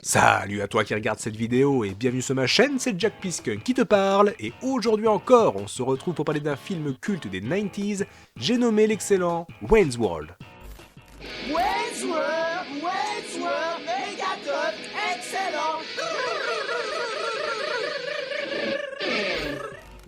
Salut à toi qui regarde cette vidéo et bienvenue sur ma chaîne, c'est Jack Piskin qui te parle et aujourd'hui encore on se retrouve pour parler d'un film culte des 90s, j'ai nommé l'excellent Wayne's World. Wayne's World, méga top, excellent.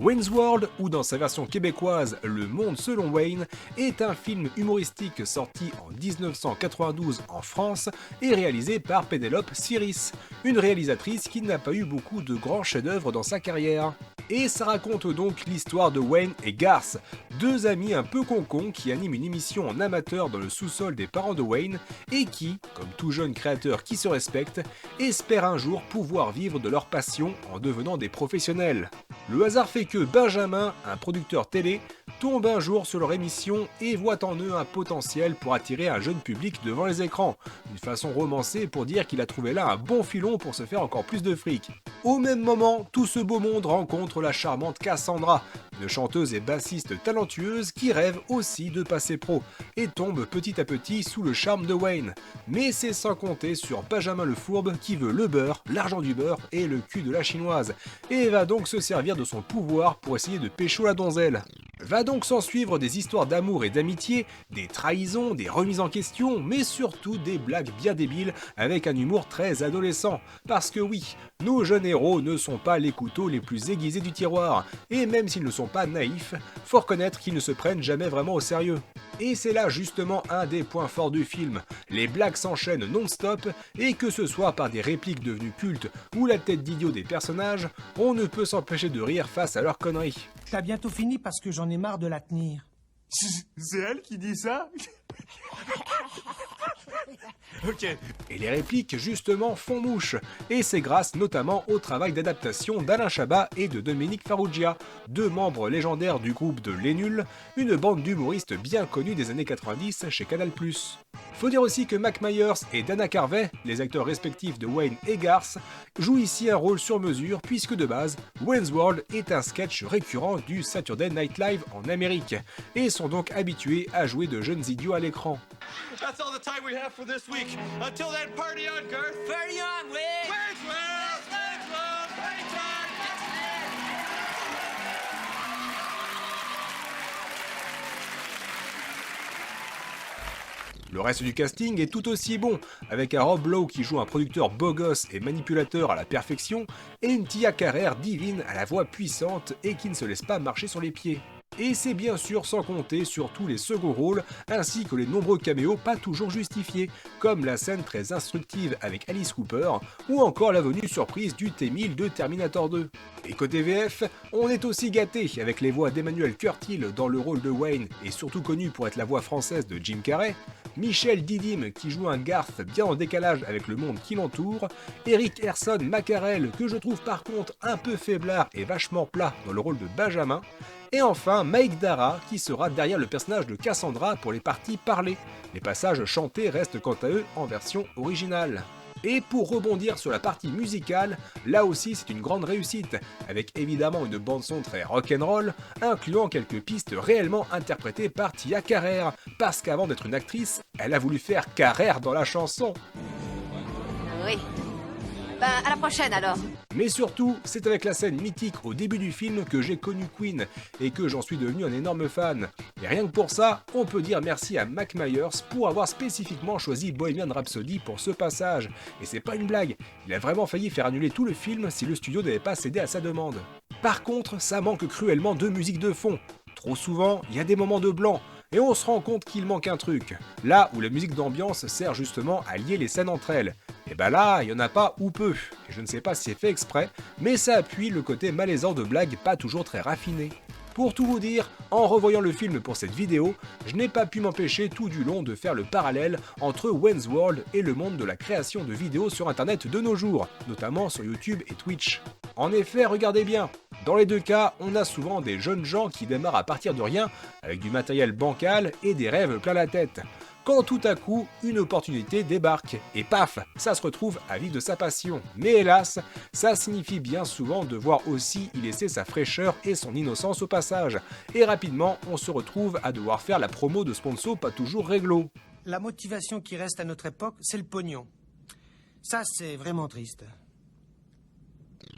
Wayne's World, ou dans sa version québécoise Le Monde selon Wayne, est un film humoristique sorti en 1992 en France et réalisé par Penelope Siris, une réalisatrice qui n'a pas eu beaucoup de grands chefs-d'œuvre dans sa carrière. Et ça raconte donc l'histoire de Wayne et Garth, deux amis un peu concons qui animent une émission en amateur dans le sous-sol des parents de Wayne et qui, comme tout jeune créateur qui se respecte, espèrent un jour pouvoir vivre de leur passion en devenant des professionnels. Le hasard fait que Benjamin, un producteur télé, tombe un jour sur leur émission et voit en eux un potentiel pour attirer un jeune public devant les écrans, une façon romancée pour dire qu'il a trouvé là un bon filon pour se faire encore plus de fric. Au même moment, tout ce beau monde rencontre la charmante Cassandra, une chanteuse et bassiste talentueuse qui rêve aussi de passer pro, et tombe petit à petit sous le charme de Wayne. Mais c'est sans compter sur Benjamin le Fourbe qui veut le beurre, l'argent du beurre et le cul de la chinoise, et va donc se servir de son pouvoir pour essayer de pécho la donzelle. Va donc s'en suivre des histoires d'amour et d'amitié, des trahisons, des remises en question, mais surtout des blagues bien débiles avec un humour très adolescent. Parce que oui, nos jeunes héros ne sont pas les couteaux les plus aiguisés du tiroir, et même s'ils ne sont pas naïfs, faut reconnaître qu'ils ne se prennent jamais vraiment au sérieux. Et c'est là justement un des points forts du film, les blagues s'enchaînent non-stop, et que ce soit par des répliques devenues cultes ou la tête d'idiot des personnages, on ne peut s'empêcher de rire face à leurs conneries. T'as bientôt fini parce que j'en ai marre de la tenir. C'est elle qui dit ça? Ok. Et les répliques justement font mouche, et c'est grâce notamment au travail d'adaptation d'Alain Chabat et de Dominique Farrugia, deux membres légendaires du groupe de Les Nuls, une bande d'humoristes bien connue des années 90 chez Canal+. Faut dire aussi que Mac Myers et Dana Carvey, les acteurs respectifs de Wayne et Garth, jouent ici un rôle sur mesure puisque de base, Wayne's World est un sketch récurrent du Saturday Night Live en Amérique, et sont donc habitués à jouer de jeunes idiots à l'écran. That's all the time we have for this week. Until then, party on, Garth. Party on, Wayne. Where's Will? Where's Will? Party time. Le reste du casting est tout aussi bon, avec un Rob Lowe qui joue un producteur beau gosse et manipulateur à la perfection, et une Tia Carrère divine à la voix puissante et qui ne se laisse pas marcher sur les pieds. Et c'est bien sûr sans compter sur tous les seconds rôles, ainsi que les nombreux caméos pas toujours justifiés, comme la scène très instructive avec Alice Cooper, ou encore la venue surprise du T-1000 de Terminator 2. Et côté VF, on est aussi gâté avec les voix d'Emmanuel Curtil dans le rôle de Wayne, et surtout connu pour être la voix française de Jim Carrey, Michel Didim qui joue un Garth bien en décalage avec le monde qui l'entoure, Eric Herson Macarel que je trouve par contre un peu faiblard et vachement plat dans le rôle de Benjamin, et enfin Mike Dara qui sera derrière le personnage de Cassandra pour les parties parlées. Les passages chantés restent quant à eux en version originale. Et pour rebondir sur la partie musicale, là aussi c'est une grande réussite, avec évidemment une bande-son très rock'n'roll, incluant quelques pistes réellement interprétées par Tia Carrère, parce qu'avant d'être une actrice, elle a voulu faire carrière dans la chanson. Oui. Ben, à la prochaine alors. Mais surtout, c'est avec la scène mythique au début du film que j'ai connu Queen, et que j'en suis devenu un énorme fan. Et rien que pour ça, on peut dire merci à Mac Myers pour avoir spécifiquement choisi Bohemian Rhapsody pour ce passage. Et c'est pas une blague, il a vraiment failli faire annuler tout le film si le studio n'avait pas cédé à sa demande. Par contre, ça manque cruellement de musique de fond. Trop souvent, il y a des moments de blanc, et on se rend compte qu'il manque un truc. Là où la musique d'ambiance sert justement à lier les scènes entre elles. Et bah là, il y en a pas ou peu. Et je ne sais pas si c'est fait exprès, mais ça appuie le côté malaisant de blagues pas toujours très raffinées. Pour tout vous dire, en revoyant le film pour cette vidéo, je n'ai pas pu m'empêcher tout du long de faire le parallèle entre Wayne's World et le monde de la création de vidéos sur internet de nos jours, notamment sur YouTube et Twitch. En effet, regardez bien, dans les deux cas, on a souvent des jeunes gens qui démarrent à partir de rien, avec du matériel bancal et des rêves plein la tête. Quand tout à coup, une opportunité débarque, et paf, ça se retrouve à vivre de sa passion. Mais hélas, ça signifie bien souvent devoir aussi y laisser sa fraîcheur et son innocence au passage. Et rapidement, on se retrouve à devoir faire la promo de sponsors pas toujours réglo. La motivation qui reste à notre époque, c'est le pognon. Ça, c'est vraiment triste.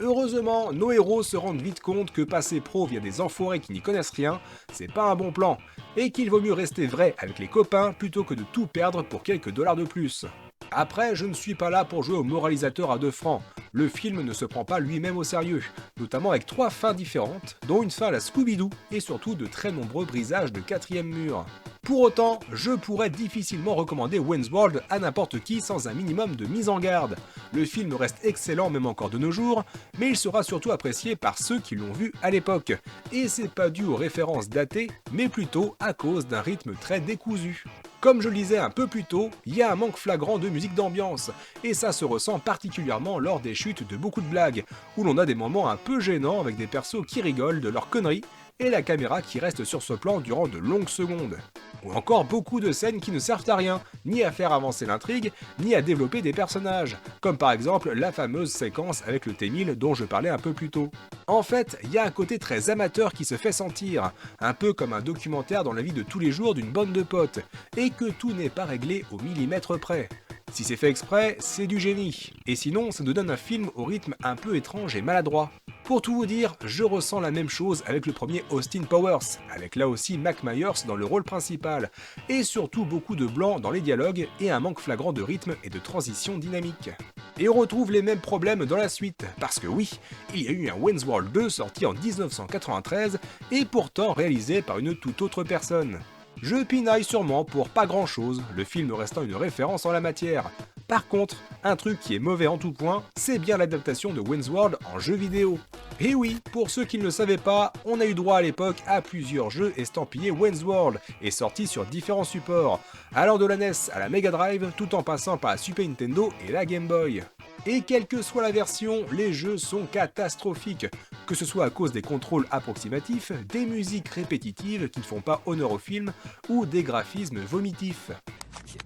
Heureusement, nos héros se rendent vite compte que passer pro via des enfoirés qui n'y connaissent rien, c'est pas un bon plan, et qu'il vaut mieux rester vrai avec les copains plutôt que de tout perdre pour quelques dollars de plus. Après, je ne suis pas là pour jouer au moralisateur à 2 francs. Le film ne se prend pas lui-même au sérieux, notamment avec 3 fins différentes, dont une fin à la Scooby-Doo et surtout de très nombreux brisages de 4e mur. Pour autant, je pourrais difficilement recommander Wayne's World à n'importe qui sans un minimum de mise en garde. Le film reste excellent même encore de nos jours, mais il sera surtout apprécié par ceux qui l'ont vu à l'époque. Et c'est pas dû aux références datées, mais plutôt à cause d'un rythme très décousu. Comme je le disais un peu plus tôt, il y a un manque flagrant de musique d'ambiance, et ça se ressent particulièrement lors des chutes de beaucoup de blagues, où l'on a des moments un peu gênants avec des persos qui rigolent de leurs conneries, et la caméra qui reste sur ce plan durant de longues secondes. Ou encore beaucoup de scènes qui ne servent à rien, ni à faire avancer l'intrigue, ni à développer des personnages, comme par exemple la fameuse séquence avec le T-1000 dont je parlais un peu plus tôt. En fait, il y a un côté très amateur qui se fait sentir, un peu comme un documentaire dans la vie de tous les jours d'une bande de potes, et que tout n'est pas réglé au millimètre près. Si c'est fait exprès, c'est du génie, et sinon ça nous donne un film au rythme un peu étrange et maladroit. Pour tout vous dire, je ressens la même chose avec le premier Austin Powers, avec là aussi Mac Myers dans le rôle principal, et surtout beaucoup de blanc dans les dialogues et un manque flagrant de rythme et de transition dynamique. Et on retrouve les mêmes problèmes dans la suite, parce que oui, il y a eu un Wayne's World 2 sorti en 1993 et pourtant réalisé par une toute autre personne. Je pinaille sûrement pour pas grand chose, le film restant une référence en la matière. Par contre, un truc qui est mauvais en tout point, c'est bien l'adaptation de Wayne's World en jeu vidéo. Et oui, pour ceux qui ne le savaient pas, on a eu droit à l'époque à plusieurs jeux estampillés Wayne's World et sortis sur différents supports, allant de la NES à la Mega Drive tout en passant par la Super Nintendo et la Game Boy. Et quelle que soit la version, les jeux sont catastrophiques, que ce soit à cause des contrôles approximatifs, des musiques répétitives qui ne font pas honneur au film, ou des graphismes vomitifs.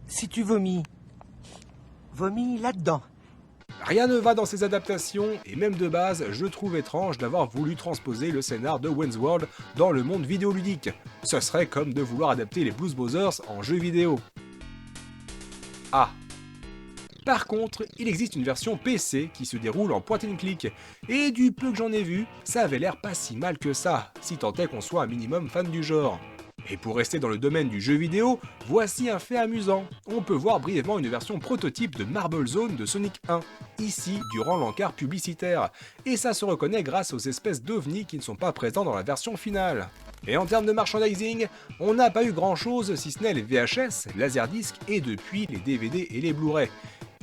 Si tu vomis, vomis là-dedans. Rien ne va dans ces adaptations, et même de base, je trouve étrange d'avoir voulu transposer le scénar de Wayne's World dans le monde vidéoludique. Ce serait comme de vouloir adapter les Blues Brothers en jeu vidéo. Ah. Par contre, il existe une version PC qui se déroule en point and click, et du peu que j'en ai vu, ça avait l'air pas si mal que ça, si tant est qu'on soit un minimum fan du genre. Et pour rester dans le domaine du jeu vidéo, voici un fait amusant. On peut voir brièvement une version prototype de Marble Zone de Sonic 1, ici durant l'encart publicitaire, et ça se reconnaît grâce aux espèces d'ovnis qui ne sont pas présents dans la version finale. Et en termes de merchandising, on n'a pas eu grand chose si ce n'est les VHS, Laserdisc et depuis les DVD et les Blu-ray.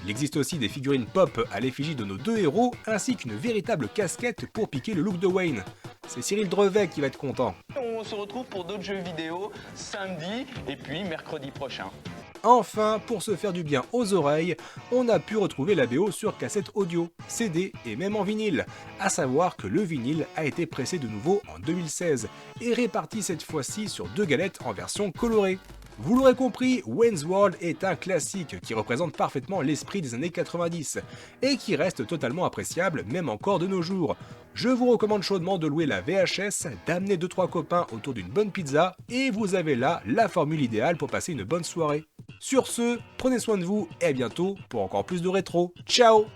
Il existe aussi des figurines pop à l'effigie de nos 2 héros, ainsi qu'une véritable casquette pour piquer le look de Wayne. C'est Cyril Drevet qui va être content. On se retrouve pour d'autres jeux vidéo samedi et puis mercredi prochain. Enfin, pour se faire du bien aux oreilles, on a pu retrouver la BO sur cassette audio, CD et même en vinyle, à savoir que le vinyle a été pressé de nouveau en 2016 et réparti cette fois-ci sur 2 galettes en version colorée. Vous l'aurez compris, Wayne's World est un classique qui représente parfaitement l'esprit des années 90 et qui reste totalement appréciable même encore de nos jours. Je vous recommande chaudement de louer la VHS, d'amener 2-3 copains autour d'une bonne pizza et vous avez là la formule idéale pour passer une bonne soirée. Sur ce, prenez soin de vous et à bientôt pour encore plus de rétro. Ciao!